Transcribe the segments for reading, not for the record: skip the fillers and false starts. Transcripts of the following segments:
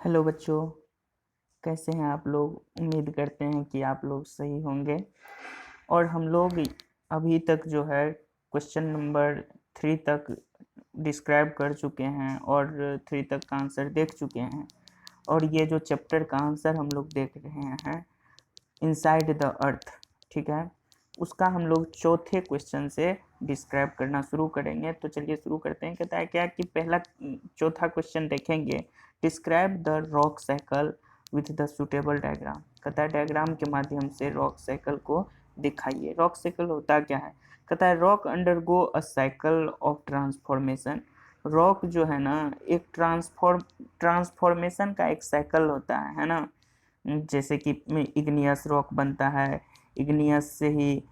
Hello बच्चों, कैसे हैं आप लोग। उम्मीद करते हैं कि आप लोग सही होंगे। और हम लोग अभी तक जो है क्वेश्चन नंबर 3 तक डिस्क्राइब कर चुके हैं और 3 तक का आंसर देख चुके हैं। और ये जो चैप्टर का आंसर हम लोग देख रहे हैं इनसाइड द अर्थ, ठीक है, उसका हम लोग चौथे क्वेश्चन से डिस्क्राइब करना शुरू करेंगे। तो चलिए शुरू करते हैं। कहता है क्या कि पहला चौथा क्वेश्चन देखेंगे, describe the rock cycle with the suitable diagram. कहता है डायग्राम के माध्यम से रॉक साइकिल को दिखाइए। रॉक साइकिल होता क्या है? कहता है rock undergo a cycle of transformation. Rock जो है ना एक ट्रांसफॉर्मेशन का एक साइकिल होता है ना। जैसे कि इग्नियस रॉक बनता है, इग्नियस से ही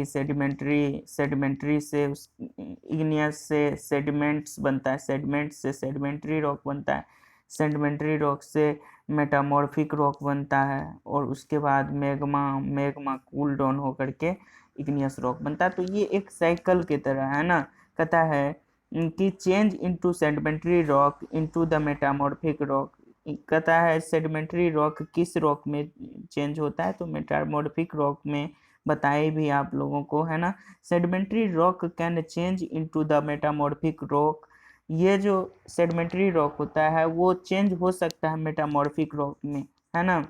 सेडिमेंट्री से इग्नियस से सेडिमेंट्स बनता है, सेडिमेंट से सेडिमेंट्री रॉक बनता है, सेडिमेंट्री रॉक से मेटामॉर्फिक रॉक बनता है, और उसके बाद मैग्मा कूल डाउन होकर के इग्नियस रॉक बनता है। तो ये एक साइकिल की तरह है ना। कहता है कि change into sedimentary rock into the metamorphic rock. कहता है सेडिमेंट्री रॉक किस रॉक में चेंज होता है, तो मेटामॉर्फिक रॉक में बताए भी आप लोगों को, है ना। Sedimentary rock can change into the metamorphic rock. ये जो सेडिमेंट्री रॉक होता है वो चेंज हो सकता है मेटामॉर्फिक रॉक में, है ना,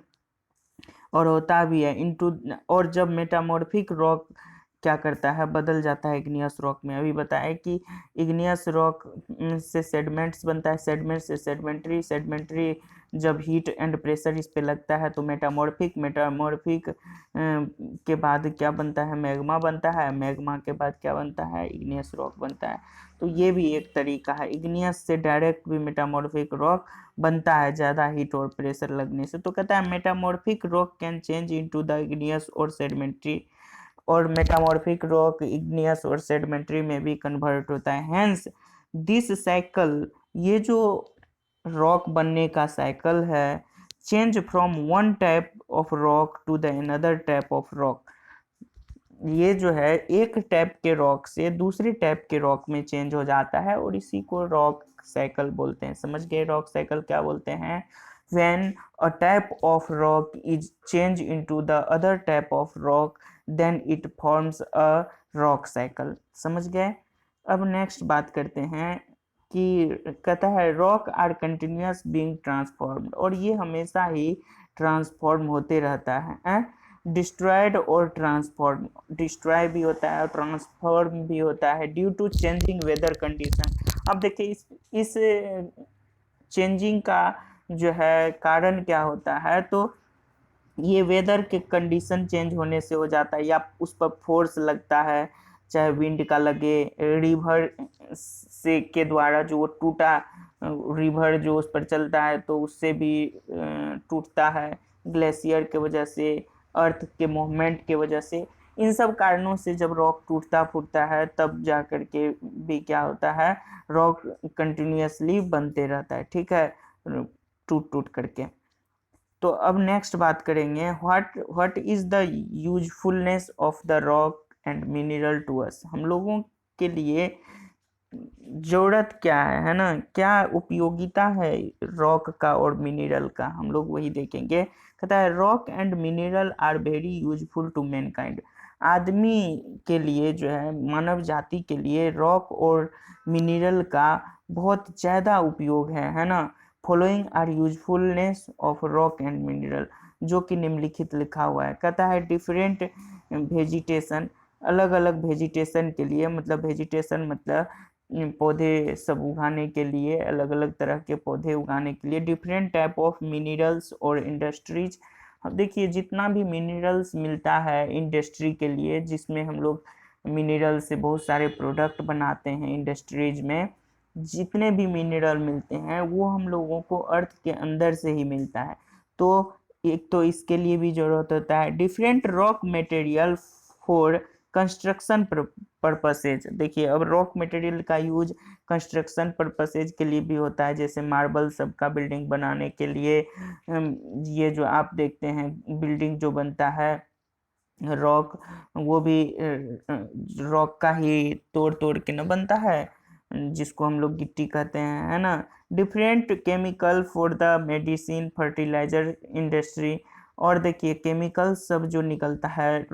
और होता भी है इनटू। और जब मेटामॉर्फिक रॉक क्या करता है, बदल जाता है इग्नियस रॉक में। अभी बताया कि इग्नियस रॉक से सेडमेंट्स बनता है, सेडमेंट से सेडमेंट्री जब हीट एंड प्रेशर इस पे लगता है तो मेटामॉर्फिक के बाद क्या बनता है, मैग्मा बनता है, मैग्मा के बाद क्या बनता है, इग्नियस रॉक बनता है। तो ये भी एक तरीका है। इग्नियस से डायरेक्ट भी मेटामॉर्फिक रॉक बनता है ज़्यादा हीट और प्रेशर लगने से। तो कहता है metamorphic rock can change into the igneous और सेडिमेंट्री, और मेटामॉर्फिक रॉक इग्नियस और सेडिमेंट्री में भी कन्वर्ट होता है। हेंस दिस साइकिल, ये जो रॉक बनने का साइकिल है, change from one type of rock to the another type of rock. ये जो है एक टाइप के रॉक से दूसरे टाइप के रॉक में चेंज हो जाता है, और इसी को रॉक साइकिल बोलते हैं। समझ गए रॉक साइकिल क्या बोलते हैं? when a type of rock is changed into the other type of rock then it forms a rock cycle। समझ गए। अब नेक्स्ट बात करते हैं कि कहता है rock are continuous being transformed, और ये हमेशा ही ट्रांसफॉर्म होते रहता है। डिस्ट्रॉयड और ट्रांसफॉर्म, डिस्ट्रॉय भी होता है और ट्रांसफॉर्म भी होता है due to changing weather condition. अब देखिए इस चेंजिंग का जो है कारण क्या होता है, तो ये वेदर के कंडीशन चेंज होने से हो जाता है, या उस पर फोर्स लगता है, चाहे विंड का लगे, रिवर से के द्वारा जो टूटा रिवर जो उस पर चलता है तो उससे भी टूटता है, ग्लेशियर के वजह से, अर्थ के मूवमेंट के वजह से। इन सब कारणों से जब रॉक टूटता फूटता है तब जा करके भी क्या होता है, रॉक कंटिन्यूसली बनते रहता है, ठीक है, टूट टूट करके। तो अब नेक्स्ट बात करेंगे what is the usefulness of the rock and mineral to us. हम लोगों के लिए जरूरत क्या है ना, क्या उपयोगिता है रॉक का और मिनरल का, हम लोग वही देखेंगे। कहता है rock and mineral are very useful to mankind. आदमी के लिए जो है, मानव जाति के लिए रॉक और मिनरल का बहुत ज़्यादा उपयोग है ना। Following are usefulness of rock and mineral, जो कि निम्नलिखित लिखा हुआ है। कहता है डिफरेंट वेजिटेशन, अलग अलग वेजिटेशन के लिए, मतलब वेजिटेशन मतलब पौधे सब उगाने के लिए, अलग अलग तरह के पौधे उगाने के लिए, डिफरेंट टाइप ऑफ मिनरल्स और इंडस्ट्रीज। अब देखिए जितना भी मिनरल्स मिलता है इंडस्ट्री के लिए, जिसमें हम लोग मिनरल से बहुत सारे प्रोडक्ट बनाते हैं इंडस्ट्रीज में, जितने भी मिनरल मिलते हैं वो हम लोगों को अर्थ के अंदर से ही मिलता है। तो एक तो इसके लिए भी जरूरत होता है different rock material for construction purposes. देखिए अब रॉक मटेरियल का यूज कंस्ट्रक्शन पर्पसेज के लिए भी होता है, जैसे मार्बल सबका बिल्डिंग बनाने के लिए। ये जो आप देखते हैं बिल्डिंग जो बनता है रॉक, वो भी रॉक का ही तोड़ तोड़ के न बनता है, जिसको हम लोग गिट्टी कहते हैं, है ना। Different chemical for the medicine, fertiliser industry. और देखिए केमिकल सब जो निकलता है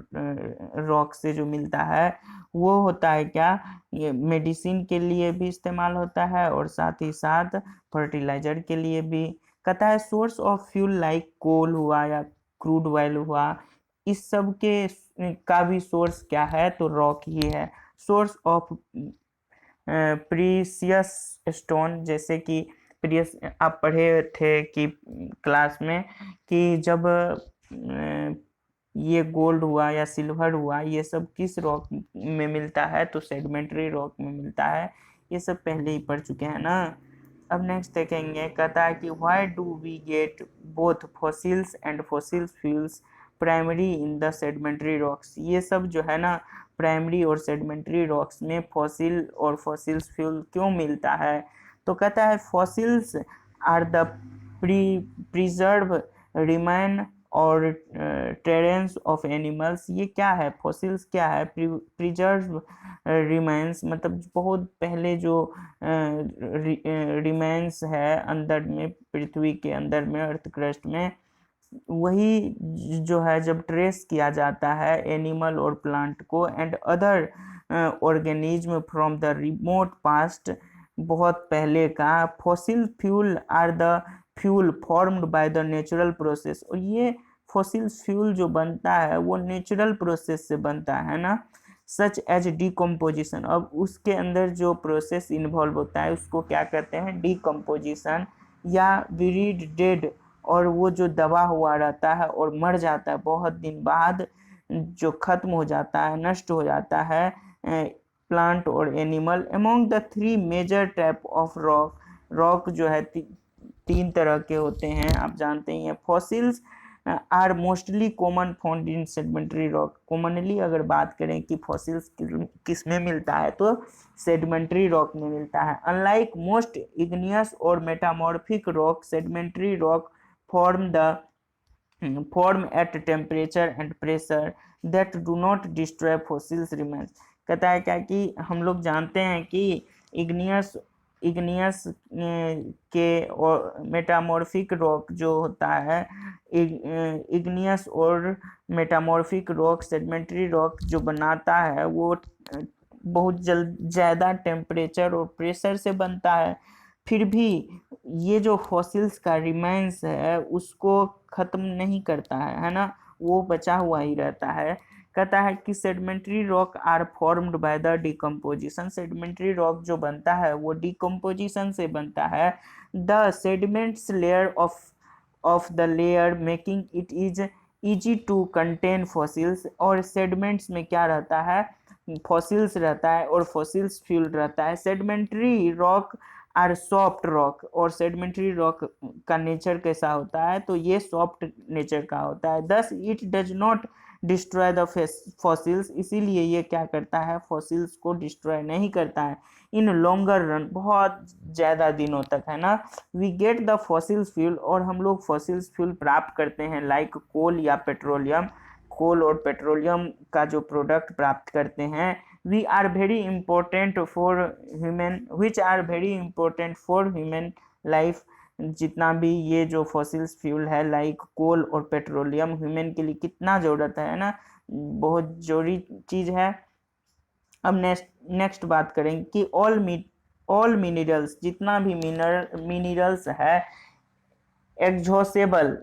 रॉक से जो मिलता है वो होता है क्या, ये मेडिसिन के लिए भी इस्तेमाल होता है और साथ ही साथ फर्टिलाइजर के लिए भी। कहता है सोर्स ऑफ फ्यूल लाइक कोल हुआ या क्रूड ऑयल हुआ, इस सब के का भी सोर्स क्या है, तो रॉक ही है। सोर्स ऑफ प्रीसियस स्टोन, जैसे कि प्रियस, आप पढ़े थे कि क्लास में कि जब ये गोल्ड हुआ या सिल्वर हुआ ये सब किस रॉक में मिलता है, तो सेडिमेंट्री रॉक में मिलता है। ये सब पहले ही पढ़ चुके हैं ना। अब नेक्स्ट देखेंगे, कहता है कि why do we get both fossils and fossil fuels primary in the sedimentary rocks. ये सब जो है ना प्राइमरी और सेडिमेंट्री रॉक्स में फॉसिल और फॉसिल्स फ्यूल क्यों मिलता है, तो कहता है fossils are the preserve remain और टेरेंस ऑफ एनिमल्स। ये क्या है, फॉसिल्स क्या है, प्रिजर्व रिमेन्स मतलब बहुत पहले जो रिमेन्स है अंदर में, पृथ्वी के अंदर में, अर्थ क्रस्ट में, वही जो है जब ट्रेस किया जाता है एनिमल और प्लांट को and other organism from the remote past, बहुत पहले का, fossil fuel are the fuel formed by the natural process. और ये फॉसिल फ्यूल जो बनता है वो नेचुरल प्रोसेस से बनता है ना, सच एज डिकम्पोजिशन। अब उसके अंदर जो प्रोसेस इन्वॉल्व होता है उसको क्या कहते हैं, डिकम्पोजिशन या बरीड डेड। और वो जो दबा हुआ रहता है और मर जाता है बहुत दिन बाद, जो खत्म हो जाता है, नष्ट हो जाता है प्लांट और animal. Among the three major type of rock, rock जो है तीन तरह के होते हैं, आप जानते ही हैं। Fossils are mostly common found in sedimentary rock. Commonly अगर बात करें कि फॉसिल्स किस में मिलता है, तो सेडिमेंट्री रॉक में मिलता है। अनलाइक मोस्ट इग्नियस और metamorphic rock, sedimentary rock form at temperature and pressure that do not destroy fossils remains। कहता है क्या कि हम लोग जानते हैं कि इग्नियस इग्नियस के और मेटामॉर्फिक रॉक जो होता है, इग्नियस और मेटामॉर्फिक रॉक, सेडिमेंट्री रॉक जो बनाता है वो बहुत ज़्यादा टेम्परेचर और प्रेशर से बनता है। फिर भी ये जो फॉसिल्स का रिमेन्स है उसको ख़त्म नहीं करता है ना, वो बचा हुआ ही रहता है। कहता है कि sedimentary rock are formed by the decomposition. Sedimentary rock जो बनता है वो डिकम्पोजिशन से बनता है। The sediments layer of the layer making it is easy to contain fossils. और सेडिमेंट्स में क्या रहता है, फॉसिल्स रहता है और फॉसिल्स फ्यूल रहता है। Sedimentary rock are soft rock. और सेडिमेंट्री रॉक का नेचर कैसा होता है, तो ये सॉफ्ट नेचर का होता है। Thus it does not destroy the fossils, इसीलिए ये क्या करता है, फॉसिल्स को डिस्ट्रॉय नहीं करता है इन लॉन्गर रन, बहुत ज़्यादा दिनों तक, है ना। We get the fossils fuel, और हम लोग फॉसिल्स फ्यूल प्राप्त करते हैं लाइक कोल या पेट्रोलियम, कोल और पेट्रोलियम का जो प्रोडक्ट प्राप्त करते हैं। We are very important for human, which are very important for human life. जितना भी ये जो फॉसिल्स फ्यूल है लाइक कोल और पेट्रोलियम ह्यूमन के लिए कितना ज़रूरत है ना, बहुत जरूरी चीज़ है। अब नेक्स्ट बात करेंगे कि ऑल मिनरल्स, जितना भी मिनरल्स है एग्जॉसेबल,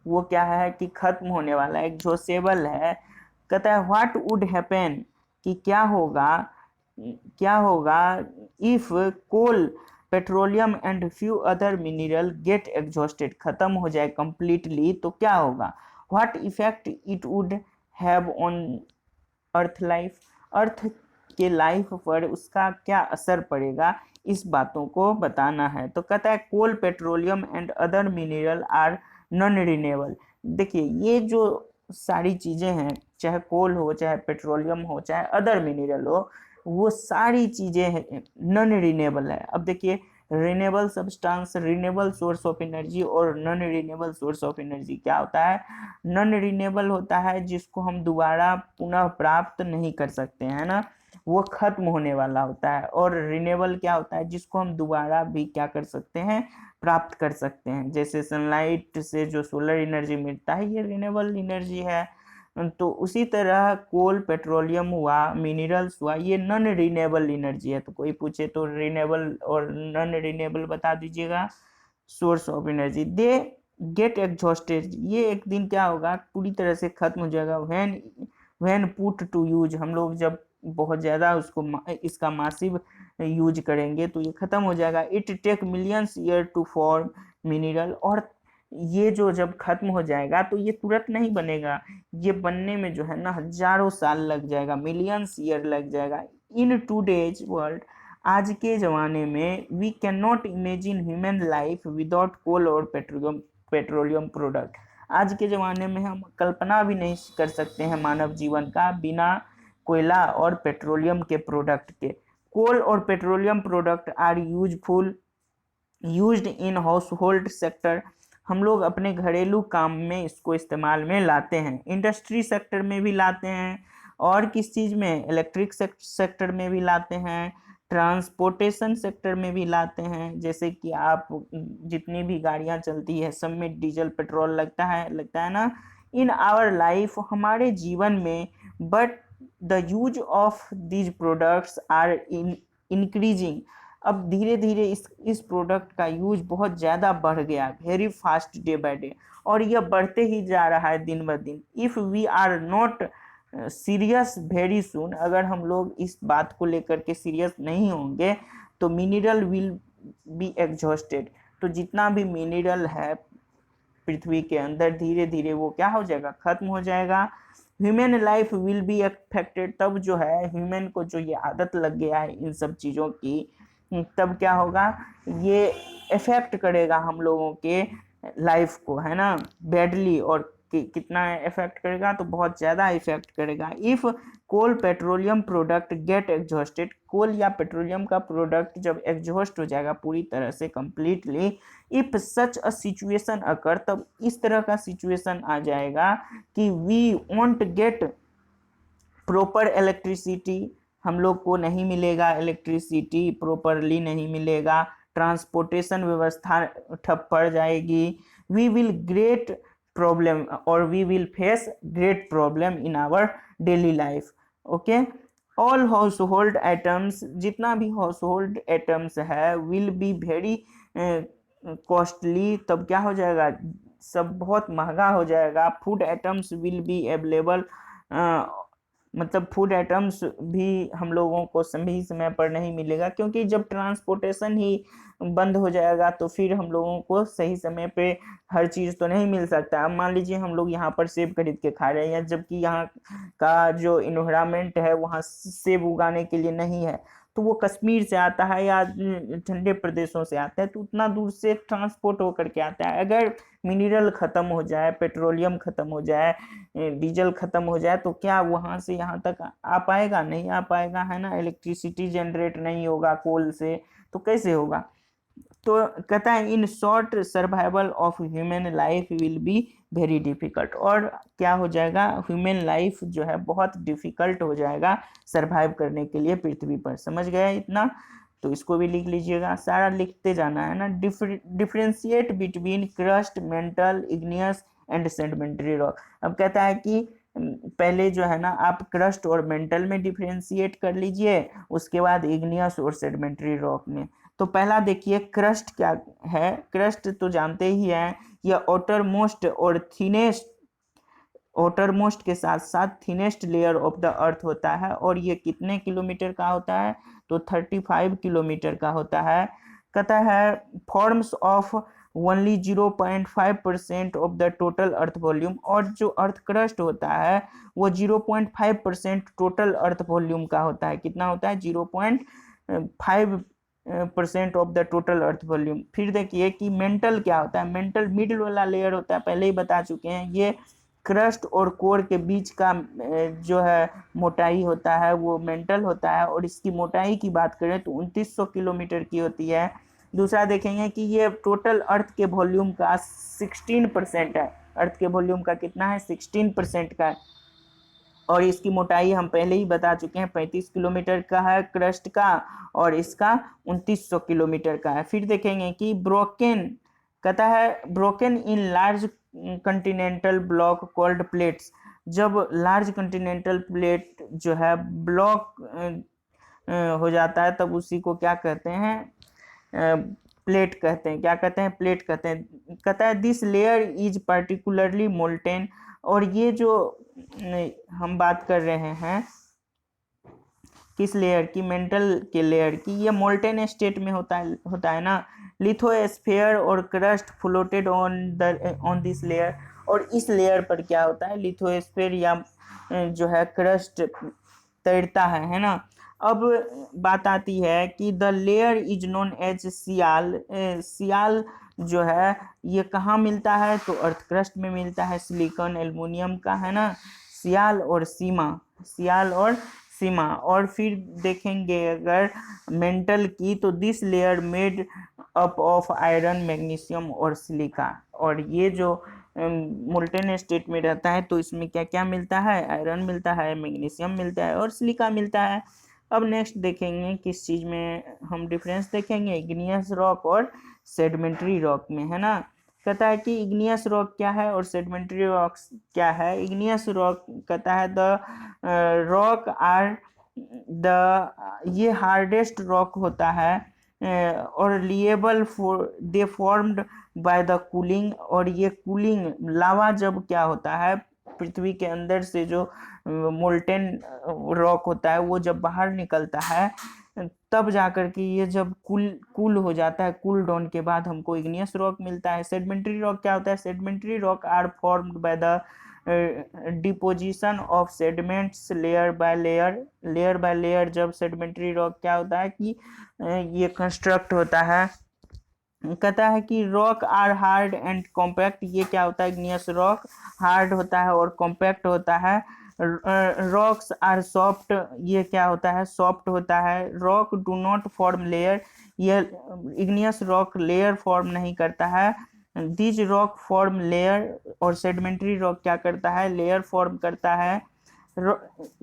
वो क्या है कि खत्म होने वाला, एग्जॉसेबल है। कहता है व्हाट वुड हैपन, कि क्या होगा if coal, petroleum and few other mineral get exhausted, खत्म हो जाए कंप्लीटली, तो क्या होगा। What effect it would have on earth life, earth के लाइफ पर उसका क्या असर पड़ेगा, इस बातों को बताना है। तो कहता है coal, petroleum and other mineral are non renewable. देखिए ये जो सारी चीज़ें हैं, चाहे कोल हो, चाहे पेट्रोलियम हो, चाहे अदर मिनरल हो, वो सारी चीज़ें नॉन रिन्यूएबल है। अब देखिए renewable substance, renewable source of energy और non renewable source of energy क्या होता है। नॉन रिन्यूएबल होता है जिसको हम दोबारा पुनः प्राप्त नहीं कर सकते हैं ना, वो खत्म होने वाला होता है। और रिन्यूएबल क्या होता है, जिसको हम दोबारा भी क्या कर सकते हैं, प्राप्त कर सकते हैं। जैसे सनलाइट से जो सोलर एनर्जी मिलता है ये रिन्यूएबल एनर्जी है। तो उसी तरह कोल, पेट्रोलियम हुआ, मिनरल्स हुआ, ये नॉन रिन्यूएबल एनर्जी है। तो कोई पूछे तो रिन्यूएबल और नॉन रिन्यूएबल बता दीजिएगा source of energy. They get exhausted, ये एक दिन क्या होगा, पूरी तरह से खत्म हो जाएगा। व्हेन पुट टू यूज, हम लोग जब बहुत ज़्यादा उसको इसका मासिव यूज करेंगे तो ये खत्म हो जाएगा। It take millions year to form mineral, और ये जो जब खत्म हो जाएगा तो ये तुरंत नहीं बनेगा, ये बनने में जो है ना हजारों साल लग जाएगा, मिलियंस ईयर लग जाएगा। इन टूडेज वर्ल्ड, आज के ज़माने में we can not imagine human life without coal और पेट्रोलियम प्रोडक्ट। आज के ज़माने में हम कल्पना भी नहीं कर सकते हैं मानव जीवन का बिना कोयला और पेट्रोलियम के प्रोडक्ट के। कोल और petroleum product are used in household sector, हम लोग अपने घरेलू काम में इसको इस्तेमाल में लाते हैं। इंडस्ट्री सेक्टर में भी लाते हैं, और किस चीज़ में, इलेक्ट्रिक सेक्टर में भी लाते हैं, ट्रांसपोर्टेशन सेक्टर में भी लाते हैं। जैसे कि आप जितनी भी गाड़ियां चलती है सब में डीजल पेट्रोल लगता है ना, इन आवर लाइफ, हमारे जीवन में। But the use of these products are increasing, अब धीरे धीरे इस प्रोडक्ट का यूज बहुत ज़्यादा बढ़ गया, very fast day by day, और यह बढ़ते ही जा रहा है दिन ब दिन। If we are not serious very soon, अगर हम लोग इस बात को लेकर के सीरियस नहीं होंगे तो मिनरल विल बी एग्जॉस्टेड, तो जितना भी मिनरल है पृथ्वी के अंदर धीरे धीरे वो क्या हो जाएगा, खत्म हो जाएगा। Human life will be affected, तब जो है ह्यूमन को जो ये आदत लग गया है इन सब चीज़ों की, तब क्या होगा, ये इफेक्ट करेगा हम लोगों के लाइफ को, है ना, बैडली। और कितना इफेक्ट करेगा, तो बहुत ज़्यादा इफेक्ट करेगा। If coal petroleum product get exhausted, coal या पेट्रोलियम का प्रोडक्ट जब एग्जॉस्ट हो जाएगा पूरी तरह से completely, if such a situation occur, तब इस तरह का सिचुएशन आ जाएगा कि we won't get proper electricity, हम लोग को नहीं मिलेगा इलेक्ट्रिसिटी, प्रॉपरली नहीं मिलेगा, ट्रांसपोर्टेशन व्यवस्था ठप पड़ जाएगी। वी विल ग्रेट प्रॉब्लम, और we will face great problem in our daily life. Okay, all household items, जितना भी हाउस होल्ड आइटम्स है, विल बी वेरी कॉस्टली, तब क्या हो जाएगा, सब बहुत महंगा हो जाएगा। Food items will be available, मतलब फूड आइटम्स भी हम लोगों को सही समय पर नहीं मिलेगा, क्योंकि जब ट्रांसपोर्टेशन ही बंद हो जाएगा तो फिर हम लोगों को सही समय पे हर चीज़ तो नहीं मिल सकता। अब मान लीजिए हम लोग यहाँ पर सेब खरीद के खा रहे हैं, जबकि यहाँ का जो इन्वायरमेंट है वहाँ सेब उगाने के लिए नहीं है, तो वो कश्मीर से आता है या ठंडे प्रदेशों से आता है, तो उतना दूर से ट्रांसपोर्ट होकर के आता है। अगर मिनरल ख़त्म हो जाए, पेट्रोलियम ख़त्म हो जाए, डीजल ख़त्म हो जाए, तो क्या वहाँ से यहाँ तक आ पाएगा, नहीं आ पाएगा, है ना। इलेक्ट्रिसिटी जनरेट नहीं होगा कोल से, तो कैसे होगा। तो कहता है in short survival of human life will be very difficult, और क्या हो जाएगा, ह्यूमन लाइफ जो है बहुत डिफिकल्ट हो जाएगा सर्वाइव करने के लिए पृथ्वी पर। समझ गए इतना, तो इसको भी लिख लीजिएगा, सारा लिखते जाना है ना। Differentiate between crust, mental, igneous and sedimentary rock. अब कहता है कि पहले जो है ना आप क्रस्ट और मेंटल में डिफ्रेंशिएट कर लीजिए, उसके बाद इग्नियस और सेडिमेंट्री रॉक में। तो पहला देखिए क्रस्ट क्या है, क्रस्ट तो जानते ही हैं, यह आउटर मोस्ट और थिनेस्ट, आउटर मोस्ट के साथ साथ thinnest layer of the earth होता है, और ये कितने किलोमीटर का होता है, तो 35 किलोमीटर का होता है। कहता है forms of only 0.5% of the total earth volume, और जो अर्थ क्रस्ट होता है वो 0.5% टोटल अर्थ वॉल्यूम का होता है। कितना होता है, 0.5% of the total earth volume. फिर देखिए कि मेंटल क्या होता है, मेंटल मिडिल वाला लेयर होता है, पहले ही बता चुके हैं, ये क्रस्ट और कोर के बीच का जो है मोटाई होता है वो मेंटल होता है, और इसकी मोटाई की बात करें तो 2900 किलोमीटर की होती है। दूसरा देखेंगे कि ये टोटल अर्थ के वॉल्यूम का 16% है, अर्थ के वॉल्यूम का कितना है, 16% का है। और इसकी मोटाई हम पहले ही बता चुके हैं 35 किलोमीटर का है क्रस्ट का, और इसका 2900 किलोमीटर का है। फिर देखेंगे कि ब्रोकन कहता है broken in large Continental block called plates. जब लार्ज कंटिनेंटल प्लेट जो है ब्लॉक हो जाता है तब उसी को क्या कहते हैं, प्लेट कहते हैं। क्या कहते हैं, प्लेट कहते हैं। कहता है this layer is particularly molten, और ये जो हम बात कर रहे हैं किस लेयर की, मेंटल के लेयर की, ये मोल्टेन स्टेट में होता है ना। लिथोस्फेयर और crust floated on this layer, और इस लेयर पर क्या होता है, लिथोस्फेयर या जो है क्रस्ट तैरता है ना। अब बात आती है कि the layer is known as sial. Sial जो है ये कहाँ मिलता है, तो अर्थ क्रस्ट में मिलता है, सिलिकॉन एल्युमिनियम का है ना। सियाल और सीमा, सियाल और सीमा। और फिर देखेंगे अगर मेंटल की, तो this layer made up of iron magnesium और सिलिका। और ये जो मोल्टेन स्टेट में रहता है तो इसमें क्या क्या मिलता है, आयरन मिलता है, मैग्नीशियम मिलता है और सिलिका मिलता है। अब नेक्स्ट देखेंगे किस चीज़ में हम डिफरेंस देखेंगे, इग्नियस रॉक और सेडिमेंट्री रॉक में, है ना। कहता है कि इग्नियस रॉक क्या है और सेडिमेंट्री रॉक क्या है। इग्नियस रॉक कहता है द रॉक आर ये हार्डेस्ट रॉक होता है और reliable they formed by the cooling. और ये कूलिंग लावा जब क्या होता है, पृथ्वी के अंदर से जो मोल्टेन रॉक होता है वो जब बाहर निकलता है तब जाकर के ये जब कूल हो जाता है, कूल डाउन के बाद हमको इग्नियस रॉक मिलता है। सेडिमेंट्री रॉक क्या होता है, sedimentary rock are formed by the deposition of sediments layer by layer. Layer by layer जब सेडिमेंट्री रॉक क्या होता है कि ये कंस्ट्रक्ट होता है। कहता है कि rock are hard and compact. ये क्या होता है, इग्नियस रॉक हार्ड होता है और कॉम्पैक्ट होता है। रॉक्स आर सॉफ्ट, ये क्या होता है, सॉफ्ट होता है। Rock do not form layer, ये इग्नियस रॉक लेयर फॉर्म नहीं करता है। दिस रॉक फॉर्म लेयर, और सेडिमेंट्री रॉक क्या करता है, लेयर फॉर्म करता है।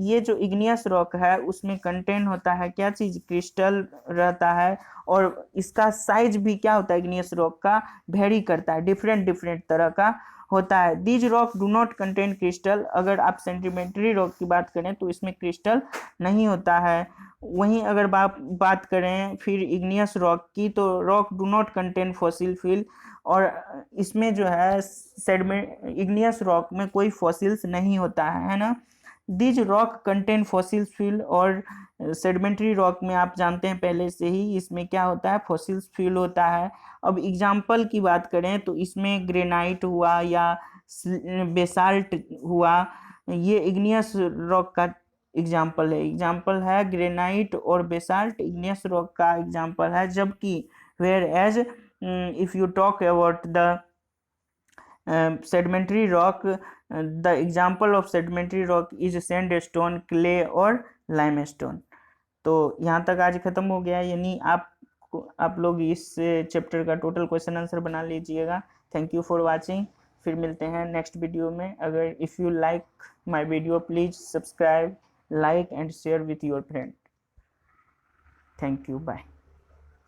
ये जो इग्नियस रॉक है उसमें कंटेन होता है क्या चीज, क्रिस्टल रहता है। और इसका साइज भी क्या होता है, इग्नियस रॉक का वेरी करता है, डिफरेंट डिफरेंट तरह का होता है। These rock do not contain crystal. अगर आप सेडिमेंट्री रॉक की बात करें तो इसमें क्रिस्टल नहीं होता है। वहीं अगर बात करें फिर इग्नियस रॉक की, तो rock do not contain fossil fuel, और इसमें जो है इग्नियस रॉक में कोई फॉसिल्स नहीं होता है ना। These rock contain fossil fuel, और सेडिमेंट्री रॉक में आप जानते हैं पहले से ही इसमें क्या होता है, फॉसिल फ्यूल होता है। अब एग्जाम्पल की बात करें तो इसमें ग्रेनाइट हुआ या बेसाल्ट हुआ, ये इग्नियस रॉक का एग्जाम्पल है ग्रेनाइट और बेसाल्ट इग्नियस रॉक का एग्जाम्पल है। जबकि whereas if you talk about the sedimentary rock, the example of sedimentary rock is sandstone, clay और लाइमस्टोन। तो यहाँ तक आज खत्म हो गया, यानी आप लोग इस चैप्टर का टोटल क्वेश्चन आंसर बना लीजिएगा। Thank you for watching. फिर मिलते हैं नेक्स्ट वीडियो में। अगर if you like my video please subscribe, like and share with your friend. Thank you, bye.